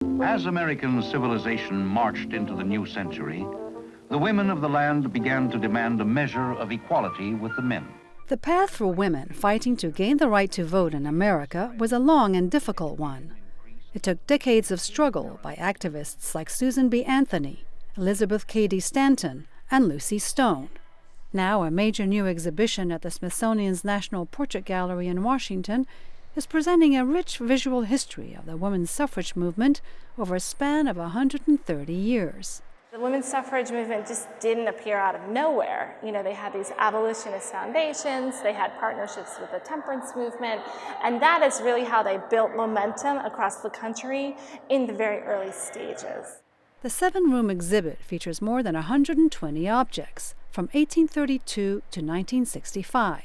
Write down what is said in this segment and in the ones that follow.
As American civilization marched into the new century, the women of the land began to demand a measure of equality with the men. The path for women fighting to gain the right to vote in America was a long and difficult one. It took decades of struggle by activists like Susan B. Anthony, Elizabeth Cady Stanton, and Lucy Stone. Now, a major new exhibition at the Smithsonian's National Portrait Gallery in Washington is presenting a rich visual history of the women's suffrage movement over a span of 130 years. The women's suffrage movement just didn't appear out of nowhere. You know, they had these abolitionist foundations, they had partnerships with the temperance movement, and that is really how they built momentum across the country in the very early stages. The 7-room exhibit features more than 120 objects from 1832 to 1965.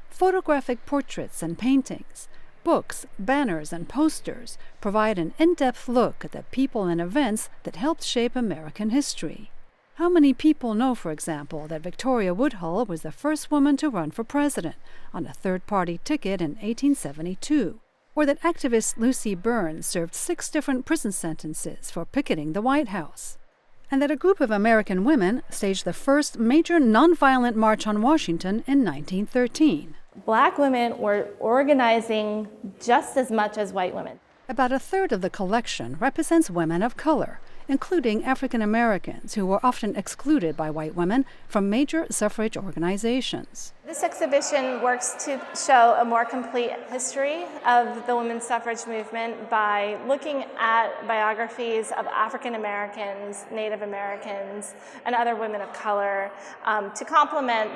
Photographic portraits and paintings, books, banners, and posters provide an in-depth look at the people and events that helped shape American history. How many people know, for example, that Victoria Woodhull was the first woman to run for president on a third-party ticket in 1872? Or that activist Lucy Burns served 6 different prison sentences for picketing the White House? And that a group of American women staged the first major nonviolent march on Washington in 1913. Black women were organizing just as much as white women. About a third of the collection represents women of color, including African Americans who were often excluded by white women from major suffrage organizations. This exhibition works to show a more complete history of the women's suffrage movement by looking at biographies of African Americans, Native Americans, and other women of color to complement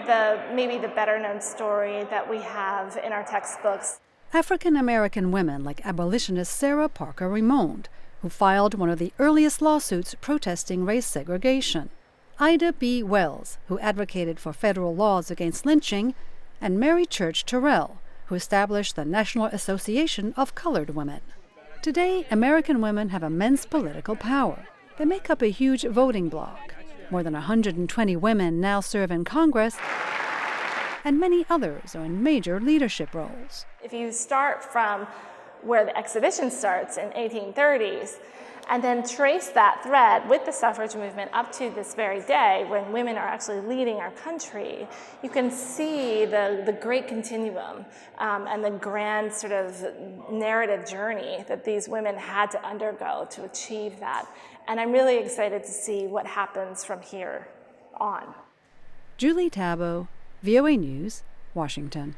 maybe the better known story that we have in our textbooks. African American women like abolitionist Sarah Parker Remond, who filed one of the earliest lawsuits protesting race segregation, Ida B. Wells, who advocated for federal laws against lynching, and Mary Church Terrell, who established the National Association of Colored Women. Today, American women have immense political power. They make up a huge voting bloc. More than 120 women now serve in Congress, and many others are in major leadership roles. If you start from where the exhibition starts in 1830s, and then trace that thread with the suffrage movement up to this very day when women are actually leading our country, you can see the great continuum and the grand sort of narrative journey that these women had to undergo to achieve that. And I'm really excited to see what happens from here on. Julie Taboh, VOA News, Washington.